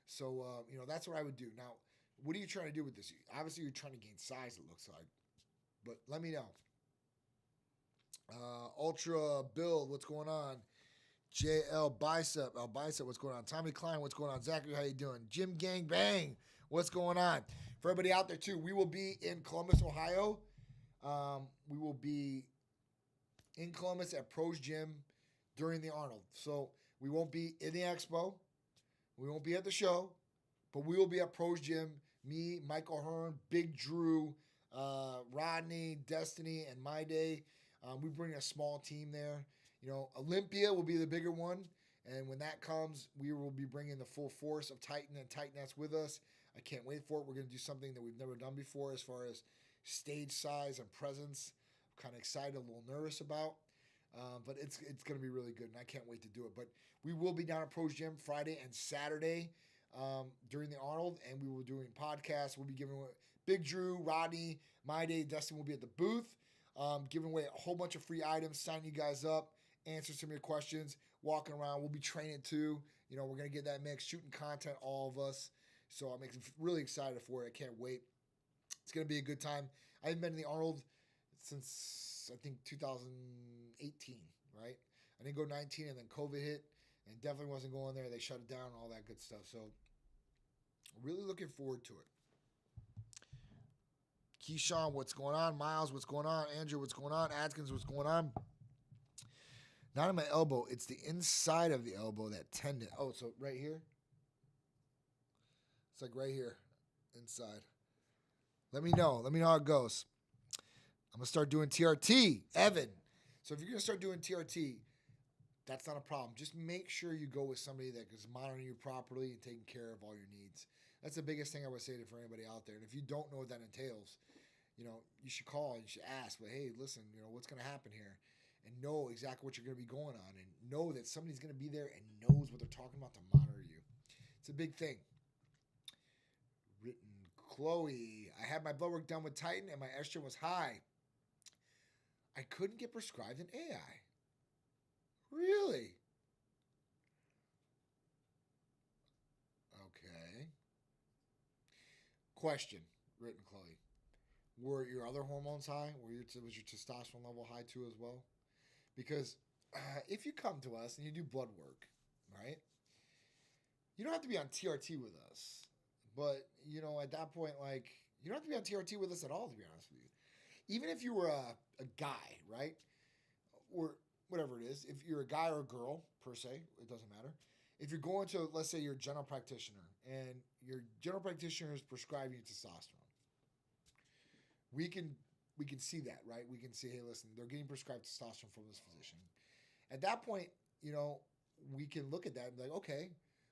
So, that's what I would do. Now, what are you trying to do with this? Obviously, you're trying to gain size, it looks like. But let me know. Ultra Build, what's going on? JL Bicep, what's going on? Tommy Klein, what's going on? Zachary, how you doing? Jim Gang Bang, what's going on? For everybody out there, too, we will be in Columbus, Ohio. We will be in Columbus at Pro's Gym during the Arnold. So we won't be in the expo. We won't be at the show. But we will be at Pro's Gym. Me, Michael Hearn, Big Drew, Rodney, Destiny, and My Day. We bring a small team there. You know, Olympia will be the bigger one. And when that comes, we will be bringing the full force of Titan and Titanettes with us. I can't wait for it. We're going to do something that we've never done before as far as stage size and presence. I'm kind of excited, a little nervous about. But it's going to be really good, and I can't wait to do it. But we will be down at Pro's Gym Friday and Saturday during the Arnold, and we will be doing podcasts. We'll be giving away Big Drew, Rodney, My Day, Dustin will be at the booth, giving away a whole bunch of free items, signing you guys up, answer some of your questions, walking around. We'll be training too. You know, we're going to get that mix, shooting content, all of us. So I'm really excited for it. I can't wait. It's going to be a good time. I haven't been to the Arnold since I think 2018, right? I didn't go 19, and then COVID hit, and definitely wasn't going there. They shut it down, all that good stuff. So, really looking forward to it. Keyshawn, what's going on? Miles, what's going on? Andrew, what's going on? Adkins, what's going on? Not in my elbow. It's the inside of the elbow, that tendon. Oh, so right here? It's like right here, inside. Let me know. Let me know how it goes. I'm going to start doing TRT. Evan. So if you're going to start doing TRT, that's not a problem. Just make sure you go with somebody that is monitoring you properly and taking care of all your needs. That's the biggest thing I would say to for anybody out there. And if you don't know what that entails, you should call and you should ask, well, hey, listen, what's going to happen here? And know exactly what you're going to be going on, and know that somebody's going to be there and knows what they're talking about to monitor you. It's a big thing. Written, Chloe, I had my blood work done with Titan and my estrogen was high. I couldn't get prescribed an AI. Really? Okay. Question, written, Chloe. Were your other hormones high? Was your testosterone level high too as well? Because if you come to us and you do blood work, right, you don't have to be on TRT with us. But, at that point, you don't have to be on TRT with us at all, to be honest with you. Even if you were a guy, right, or whatever it is, if you're a guy or a girl, per se, it doesn't matter. If you're going to, let's say you're a general practitioner, and your general practitioner is prescribing you testosterone, we can see that, right? We can see, hey, listen, they're getting prescribed testosterone from this physician. At that point, we can look at that and be like, okay,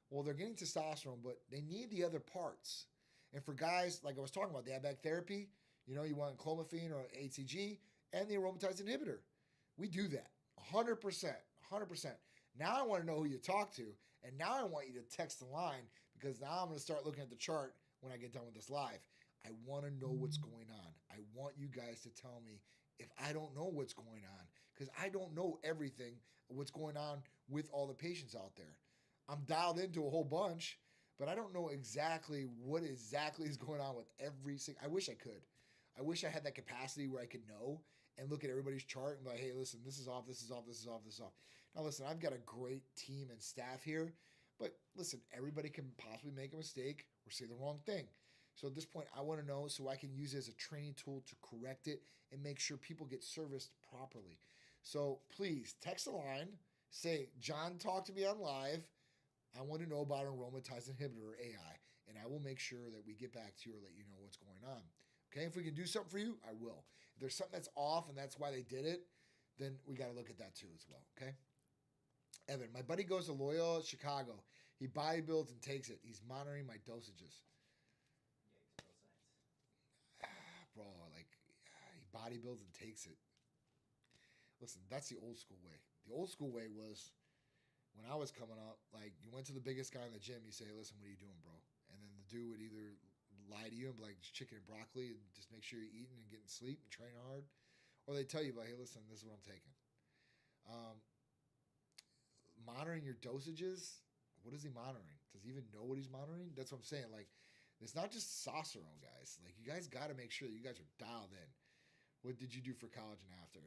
well, they're getting testosterone, but they need the other parts. And for guys, like I was talking about, the ABAC therapy, you want clomiphene or HCG and the aromatase inhibitor. We do that 100%, 100%. Now I want to know who you talk to, and now I want you to text the line, because now I'm going to start looking at the chart when I get done with this live. I want to know what's going on. I want you guys to tell me if I don't know what's going on, because I don't know everything, what's going on with all the patients out there. I'm dialed into a whole bunch, but I don't know exactly what exactly is going on with every single. I wish I could. I wish I had that capacity where I could know and look at everybody's chart and be like, hey, listen, this is off, this is off, this is off, this is off. Now, listen, I've got a great team and staff here, but listen, everybody can possibly make a mistake or say the wrong thing. So at this point, I want to know so I can use it as a training tool to correct it and make sure people get serviced properly. So please text the line, say, John talked to me on live. I want to know about an aromatase inhibitor or AI, and I will make sure that we get back to you or let you know what's going on. Okay, if we can do something for you, I will. If there's something that's off and that's why they did it, then we got to look at that too as well, okay? Evan, my buddy goes to Loyola, Chicago. He bodybuilds and takes it. He's monitoring my dosages. Bro, he bodybuilds and takes it. Listen, that's the old school way. The old school way was when I was coming up, you went to the biggest guy in the gym, you say, listen, what are you doing, bro? And then the dude would either lie to you and be like, just chicken and broccoli and just make sure you're eating and getting sleep and training hard. Or they tell you, hey, listen, this is what I'm taking. Monitoring your dosages, what is he monitoring? Does he even know what he's monitoring? That's what I'm saying. It's not just testosterone, guys. You guys got to make sure that you guys are dialed in. What did you do for college and after?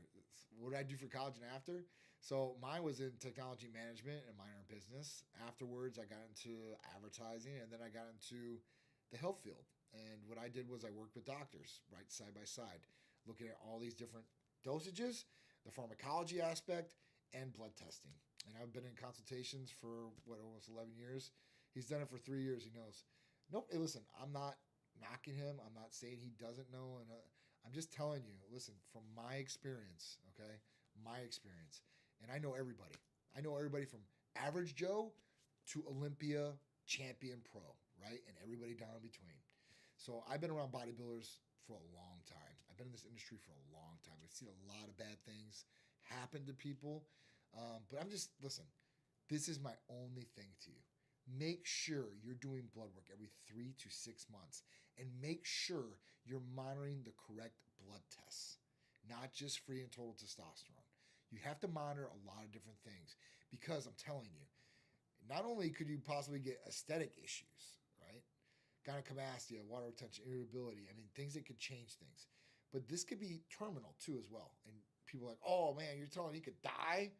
What did I do for college and after? So mine was in technology management and minor in business. Afterwards, I got into advertising, and then I got into the health field. And what I did was I worked with doctors, right, side by side, looking at all these different dosages, the pharmacology aspect, and blood testing. And I've been in consultations for, almost 11 years. He's done it for 3 years. He knows. Nope. Hey, listen, I'm not knocking him. I'm not saying he doesn't know. And I'm just telling you, listen, from my experience, okay, my experience. And I know everybody. I know everybody from average Joe to Olympia champion pro, right? And everybody down in between. So I've been around bodybuilders for a long time. I've been in this industry for a long time. I've seen a lot of bad things happen to people. But listen, this is my only thing to you. Make sure you're doing blood work every 3 to 6 months, and make sure you're monitoring the correct blood tests, not just free and total testosterone. You have to monitor a lot of different things, because I'm telling you, not only could you possibly get aesthetic issues, right? Gynecomastia, water retention, irritability, things that could change things. But this could be terminal too as well. And people are like, oh man, you're telling me you could die?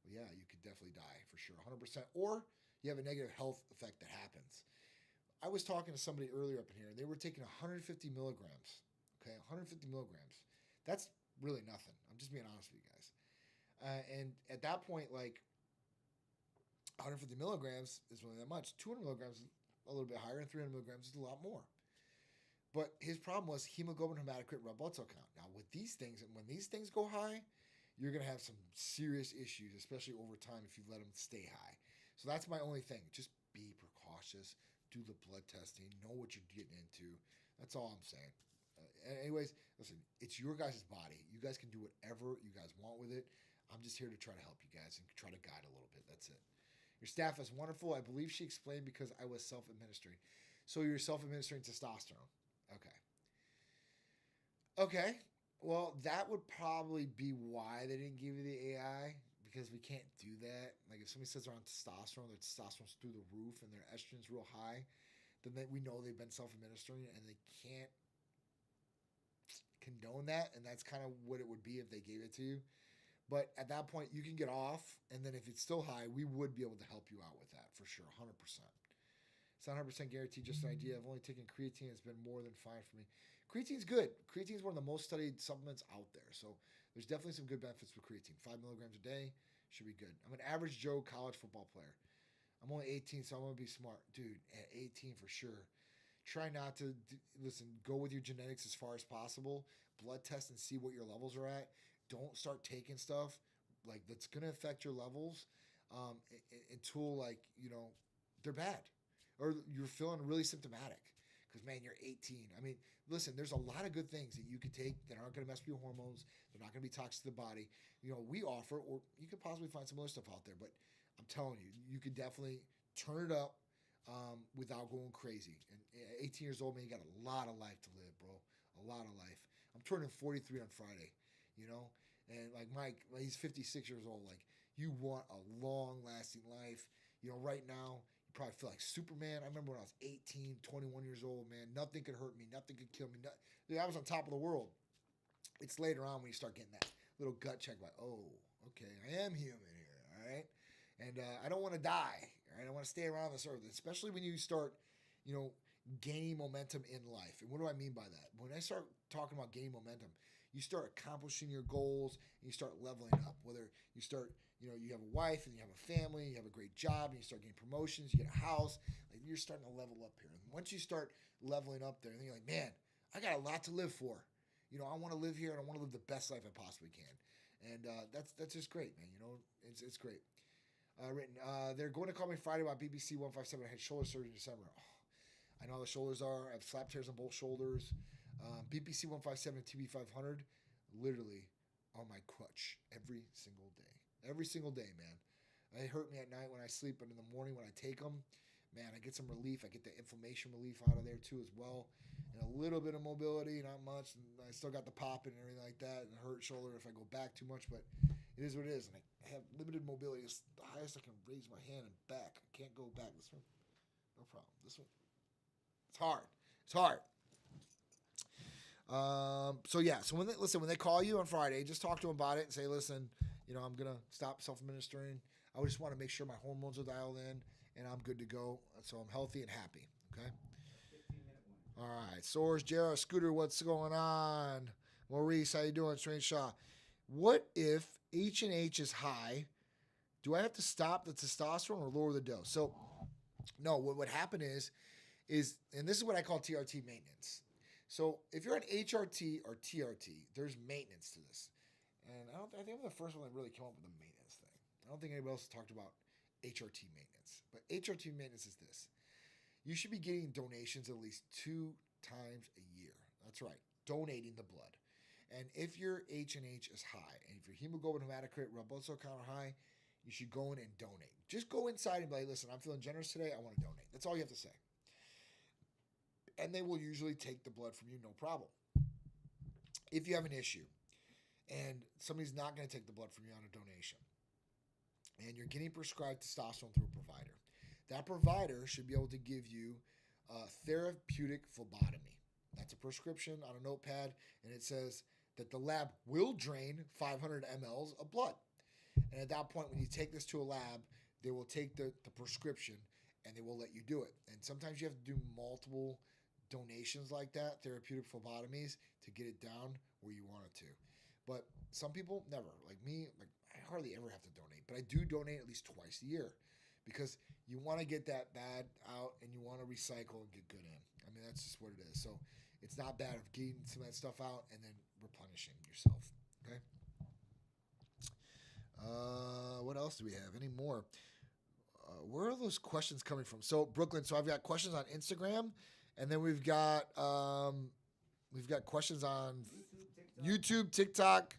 Well, yeah, you could definitely die for sure, 100%. Or you have a negative health effect that happens. I was talking to somebody earlier up in here, and they were taking 150 milligrams. Okay, 150 milligrams. That's really nothing. I'm just being honest with you guys. And at that point, like 150 milligrams is really that much. 200 milligrams is a little bit higher, and 300 milligrams is a lot more. But his problem was hemoglobin, hematocrit, red blood cell count. Now, with these things, and when these things go high, you're going to have some serious issues, especially over time if you let them stay high. So that's my only thing. Just be precautious. Do the blood testing. Know what you're getting into. That's all I'm saying. Anyways, listen, it's your guys' body. You guys can do whatever you guys want with it. I'm just here to try to help you guys and try to guide a little bit. That's it. Your staff is wonderful. I believe she explained because I was self-administering. So you're self-administering testosterone. Okay. Well, that would probably be why they didn't give you the AI, because we can't do that. Like if somebody says they're on testosterone, their testosterone's through the roof and their estrogen's real high, then we know they've been self-administering, and they can't condone that. And that's kind of what it would be if they gave it to you. But at that point, you can get off, and then if it's still high, we would be able to help you out with that for sure, 100%. It's not 100% guaranteed, just an idea. I've only taken creatine. It's been more than fine for me. Creatine's good. Creatine's one of the most studied supplements out there. So there's definitely some good benefits with creatine. 5 milligrams a day should be good. I'm an average Joe college football player. I'm only 18, so I'm going to be smart. Dude, at 18 for sure. Try not to, listen, go with your genetics as far as possible. Blood test and see what your levels are at. Don't start taking stuff like that's going to affect your levels until, like, you know, they're bad or you're feeling really symptomatic. Because, man, you're 18. I mean, listen, there's a lot of good things that you could take that aren't going to mess with your hormones. They're not going to be toxic to the body. You know, we offer, or you could possibly find some other stuff out there. But I'm telling you, you could definitely turn it up without going crazy. And at 18 years old, man, you got a lot of life to live, bro. A lot of life. I'm turning 43 on Friday, you know? And, like, Mike, he's 56 years old. Like, you want a long-lasting life. You know, right now, probably feel like Superman. I remember when I was 18, 21 years old, man, nothing could hurt me. Nothing could kill me. Dude, I was on top of the world. It's later on when you start getting that little gut check like, oh, okay, I am human here, all right? And I don't want to die, all right? I want to stay around this earth, especially when you start, you know, gaining momentum in life. And what do I mean by that? When I start talking about gaining momentum, you start accomplishing your goals and you start leveling up. Whether you start, you know, you have a wife and you have a family, you have a great job, and you start getting promotions, you get a house, like you're starting to level up here. And once you start leveling up there, then you're like, man, I got a lot to live for. You know, I want to live here and I want to live the best life I possibly can. And that's just great, man. You know, it's great. They're going to call me Friday about BBC 157. I had shoulder surgery in December. Oh, I know how the shoulders are. I have slap tears on both shoulders. BBC 157 and TB 500, literally on my crutch every single day. Every single day, man. They hurt me at night when I sleep, but in the morning when I take them, man, I get some relief. I get the inflammation relief out of there too as well. And a little bit of mobility, not much. And I still got the popping and everything like that, and a hurt shoulder if I go back too much, but it is what it is. And I have limited mobility. It's the highest I can raise my hand and back. I can't go back. This one, no problem. This one, it's hard. It's hard. So when they call you on Friday, just talk to them about it and say, listen, you know, I'm going to stop self-administering. I just want to make sure my hormones are dialed in and I'm good to go. So I'm healthy and happy. Okay. 15-minute one. All right. Soars, Jared, Scooter, what's going on? Maurice, how you doing? Strange Shaw. What if H&H is high? Do I have to stop the testosterone or lower the dose? So no, what would happen is, and this is what I call TRT maintenance. So if you're on HRT or TRT, there's maintenance to this. And I think I'm the first one that really came up with the maintenance thing. I don't think anybody else has talked about HRT maintenance. But HRT maintenance is this. You should be getting donations at least 2 times a year. That's right, donating the blood. And if your H&H is high, and if your hemoglobin, hematocrit, red blood cell count are high, you should go in and donate. Just go inside and be like, listen, I'm feeling generous today. I want to donate. That's all you have to say. And they will usually take the blood from you, no problem. If you have an issue and somebody's not going to take the blood from you on a donation and you're getting prescribed testosterone through a provider, that provider should be able to give you therapeutic phlebotomy. That's a prescription on a notepad, and it says that the lab will drain 500 mLs of blood. And at that point, when you take this to a lab, they will take the prescription and they will let you do it. And sometimes you have to do multiple donations like that, therapeutic phlebotomies, to get it down where you want it to. But some people never. Like me, I hardly ever have to donate, but I do donate at least twice a year because you want to get that bad out and you want to recycle and get good in. I mean, that's just what it is. So it's not bad of getting some of that stuff out and then replenishing yourself. Okay. What else do we have? Any more? Where are those questions coming from? So Brooklyn. So I've got questions on Instagram, and then we've got questions on YouTube, TikTok,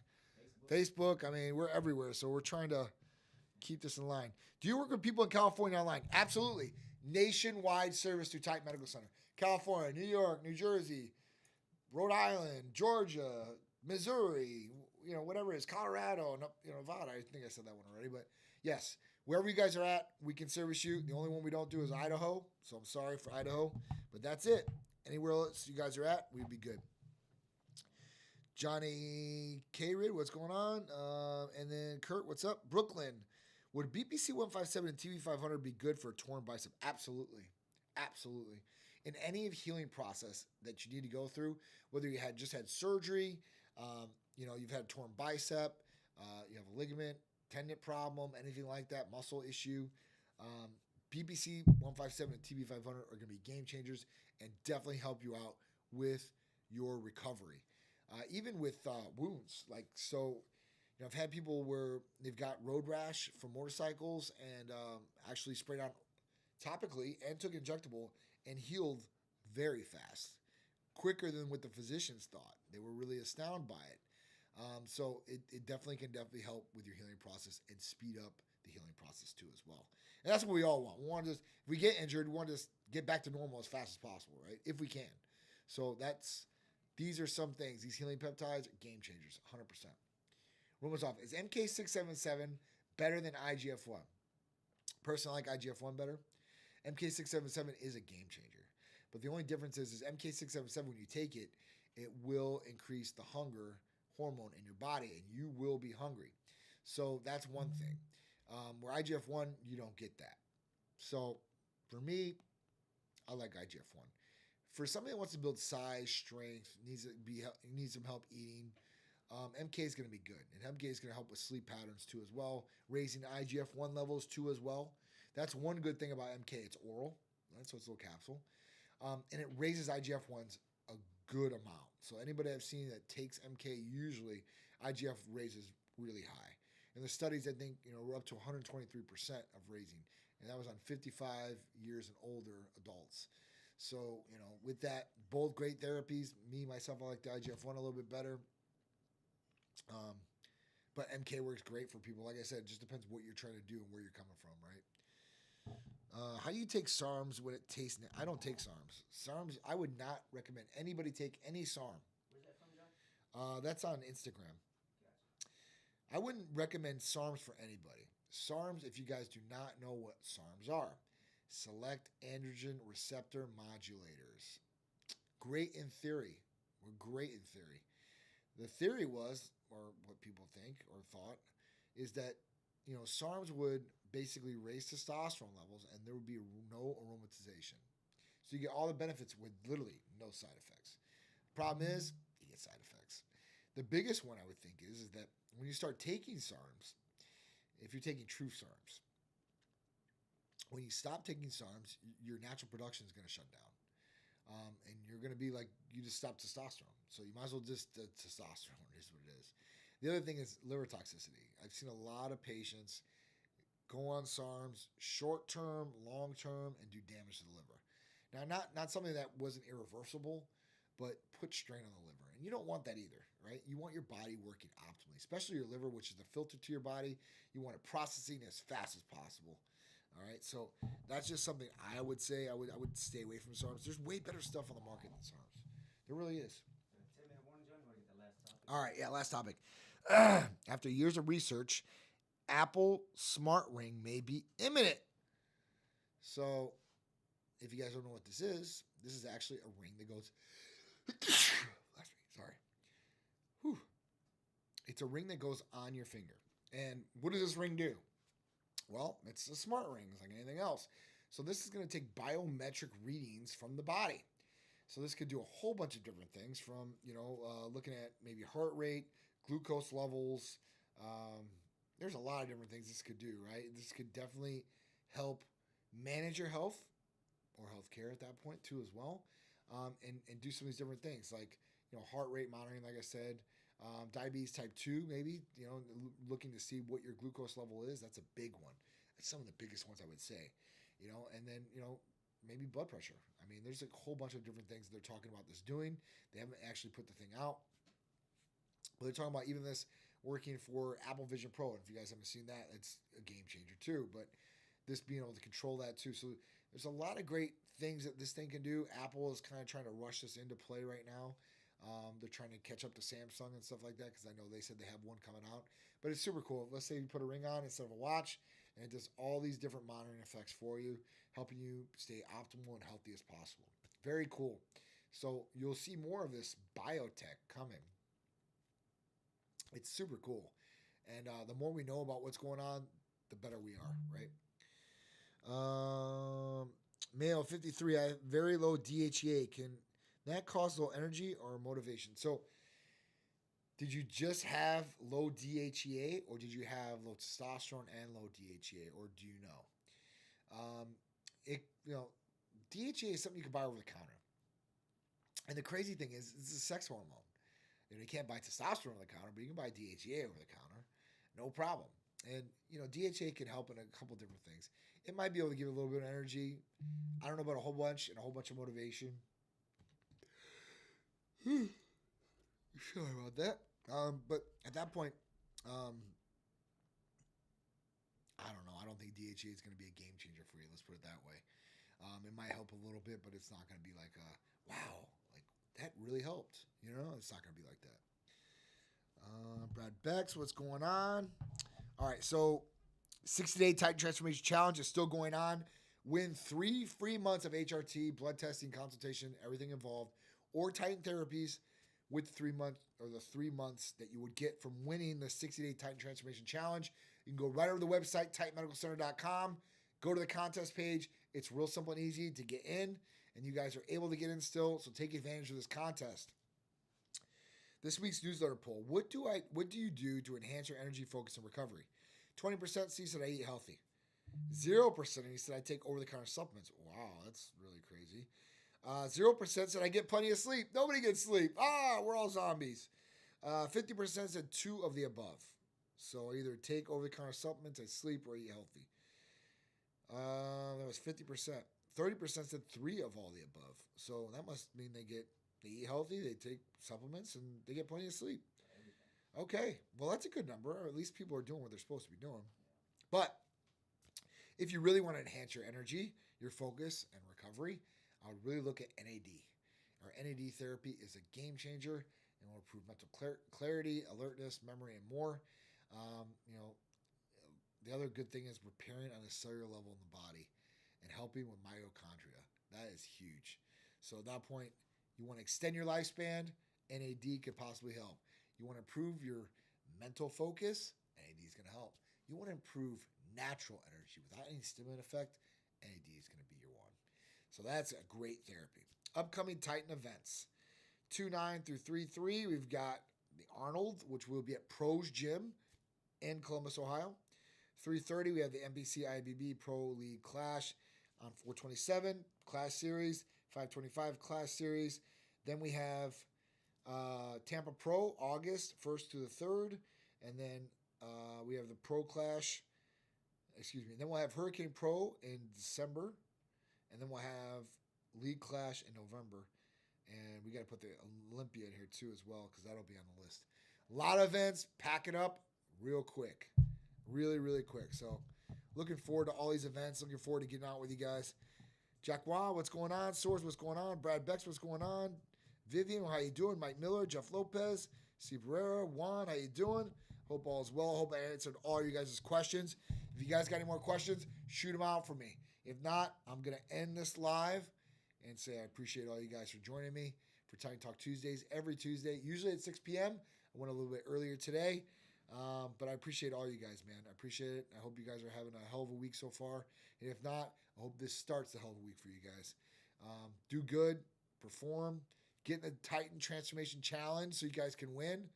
Facebook. I mean, we're everywhere. So we're trying to keep this in line. Do you work with people in California online? Absolutely. Nationwide service through Titan Medical Center. California, New York, New Jersey, Rhode Island, Georgia, Missouri, whatever it is, Colorado, Nevada. I think I said that one already, but yes, wherever you guys are at, we can service you. The only one we don't do is Idaho, so I'm sorry for Idaho, but that's it. Anywhere else you guys are at, we'd be good. Johnny K-Rid, what's going on? And then Kurt, what's up? Brooklyn, would BPC 157 and TV 500 be good for a torn bicep? Absolutely. Absolutely. In any healing process that you need to go through, whether you just had surgery, you've had a torn bicep, you have a ligament, tendon problem, anything like that, muscle issue, BPC 157 and TB 500 are going to be game changers and definitely help you out with your recovery. Even with wounds, I've had people where they've got road rash from motorcycles and actually sprayed on topically and took injectable and healed very fast, quicker than what the physicians thought. They were really astounded by it. So it definitely can help with your healing process and speed up the healing process too as well. And that's what we all want. We want to if we get injured, we want to just get back to normal as fast as possible, right? If we can. So these are some things. These healing peptides are game changers, 100%. Rumors off. Is MK677 better than IGF-1? Personally, I like IGF-1 better. MK677 is a game changer. But the only difference is MK677, when you take it, it will increase the hunger hormone in your body, and you will be hungry. So that's one thing. Where IGF-1, you don't get that. So for me, I like IGF-1. For somebody that wants to build size, strength, needs some help eating, MK is going to be good. And MK is going to help with sleep patterns too as well, raising IGF-1 levels too as well. That's one good thing about MK. It's oral, right? So it's a little capsule. And it raises IGF-1s a good amount. So anybody I've seen that takes MK, usually IGF raises really high. In the studies, I think, we're up to 123% of raising. And that was on 55 years and older adults. So, with that, both great therapies. Myself, I like the IGF-1 a little bit better. But MK works great for people. Like I said, it just depends what you're trying to do and where you're coming from, right? How do you take SARMs when it tastes? I don't take SARMs. SARMs, I would not recommend anybody take any SARM. Where's that from, John? That's on Instagram. Gotcha. I wouldn't recommend SARMs for anybody. SARMs, if you guys do not know what SARMs are, select androgen receptor modulators. Great in theory. We're great in theory. The theory was, or what people think or thought, is that SARMs would basically raise testosterone levels and there would be no aromatization. So you get all the benefits with literally no side effects. Problem is, you get side effects. The biggest one I would think is that when you start taking SARMs, if you're taking true SARMs, when you stop taking SARMs, your natural production is going to shut down. And you're going to be like, you just stop testosterone. So you might as well just, testosterone is what it is. The other thing is liver toxicity. I've seen a lot of patients go on SARMs short-term, long-term, and do damage to the liver. Now, not something that wasn't irreversible, but put strain on the liver. And you don't want that either, right? You want your body working optimally, especially your liver, which is the filter to your body. You want it processing as fast as possible. All right, so that's just something I would say. I would stay away from SARMs. There's way better stuff on the market than SARMs. There really is. 10-minute warning, John. You want to get the last topic? All right, yeah, last topic. After years of research, Apple Smart Ring may be imminent. So, if you guys don't know what this is actually a ring that goes Sorry. Whew. It's a ring that goes on your finger. And what does this ring do? Well, it's a smart ring. It's like anything else. So this is going to take biometric readings from the body. So this could do a whole bunch of different things from, looking at maybe heart rate, glucose levels. There's a lot of different things this could do, right? This could definitely help manage your health or healthcare at that point too as well, and do some of these different things like, heart rate monitoring, like I said, diabetes type 2 maybe, looking to see what your glucose level is. That's a big one. That's some of the biggest ones I would say, and then, maybe blood pressure. I mean, there's a whole bunch of different things that they're talking about this doing. They haven't actually put the thing out, but they're talking about even this working for Apple Vision Pro. And if you guys haven't seen that, it's a game changer too. But this being able to control that too. So there's a lot of great things that this thing can do. Apple is kind of trying to rush this into play right now. They're trying to catch up to Samsung and stuff like that because I know they said they have one coming out. But it's super cool. Let's say you put a ring on instead of a watch, and it does all these different monitoring effects for you, helping you stay optimal and healthy as possible. Very cool. So you'll see more of this biotech coming. It's super cool. And the more we know about what's going on, the better we are, right? Male 53, I have very low DHEA. Can that cause low energy or motivation? So did you just have low DHEA, or did you have low testosterone and low DHEA, or do you know? DHEA is something you can buy over the counter. And the crazy thing is, it's a sex hormone. You can't buy testosterone over the counter, but you can buy DHEA over the counter. No problem. And, DHEA can help in a couple different things. It might be able to give a little bit of energy. I don't know about a whole bunch and a whole bunch of motivation. Sorry about that. But at that point, I don't know. I don't think DHEA is going to be a game changer for you. Let's put it that way. It might help a little bit, but it's not going to be like, wow, like that really helped. It's not going to be like that. Brad Bex, what's going on? All right, so 60-day Titan Transformation Challenge is still going on. Win 3 free months of HRT, blood testing, consultation, everything involved, or Titan therapies with the 3 months that you would get from winning the 60-day Titan Transformation Challenge. You can go right over to the website, titanmedicalcenter.com, go to the contest page. It's real simple and easy to get in, and you guys are able to get in still, so take advantage of this contest. This week's newsletter poll: What do you do to enhance your energy, focus, and recovery? 20% said I eat healthy. 0% said I take over-the-counter supplements. Wow, that's really crazy. 0% said I get plenty of sleep. Nobody gets sleep. We're all zombies. 50% said 2 of the above. So either take over-the-counter supplements, I sleep, or eat healthy. That was 50%. 30% said 3 of all the above. So that must mean they eat healthy, they take supplements, and they get plenty of sleep. Okay, well, that's a good number. Or at least people are doing what they're supposed to be doing. But if you really want to enhance your energy, your focus, and recovery, I would really look at NAD. Our NAD therapy is a game changer and will improve mental clarity, alertness, memory, and more. The other good thing is repairing on a cellular level in the body and helping with mitochondria. That is huge. So at that point, you want to extend your lifespan, NAD could possibly help. You want to improve your mental focus, NAD is going to help. You want to improve natural energy without any stimulant effect, NAD is going to be your one. So that's a great therapy. Upcoming Titan events. 2/9 through 3/3, we've got the Arnold, which will be at Pro's Gym in Columbus, Ohio. 3:30, we have the NBC IFBB Pro League Klash on 4/27, Klash Series, 5/25, Klash Series. Then we have Tampa Pro, August 1st to the 3rd. And then we have the Pro Klash, then we'll have Hurricane Pro in December. And then we'll have League Klash in November. And we got to put the Olympia in here too as well, because that'll be on the list. A lot of events, pack it up real quick. Really, really quick. So looking forward to all these events. Looking forward to getting out with you guys. Jacqueline, what's going on? Soares, what's going on? Brad Bex, what's going on? Vivian, how you doing? Mike Miller, Jeff Lopez, Steve Pereira, Juan, how you doing? Hope all is well. Hope I answered all you guys' questions. If you guys got any more questions, shoot them out for me. If not, I'm going to end this live and say I appreciate all you guys for joining me for Titan Talk Tuesdays every Tuesday, usually at 6 p.m. I went a little bit earlier today, but I appreciate all you guys, man. I appreciate it. I hope you guys are having a hell of a week so far. And if not, I hope this starts the hell of a week for you guys. Do good, perform, get in the Titan Transformation Challenge so you guys can win.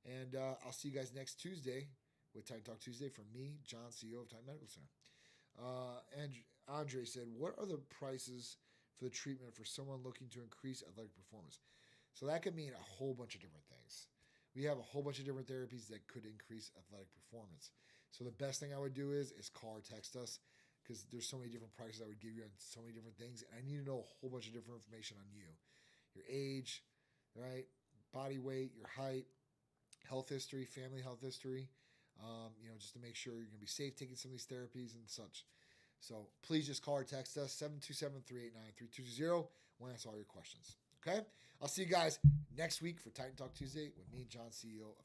And I'll see you guys next Tuesday with Titan Talk Tuesday from me, John, CEO of Titan Medical Center. And Andre said, what are the prices for the treatment for someone looking to increase athletic performance? So that could mean a whole bunch of different things. We have a whole bunch of different therapies that could increase athletic performance. So the best thing I would do is call or text us, because there's so many different prices I would give you on so many different things. And I need to know a whole bunch of different information on you. Your age, right? Body weight, your height, health history, family health history, just to make sure you're going to be safe taking some of these therapies and such. So please just call or text us, 727-389-3220. We'll answer all your questions. Okay? I'll see you guys next week for Titan Talk Tuesday with me, John, CEO of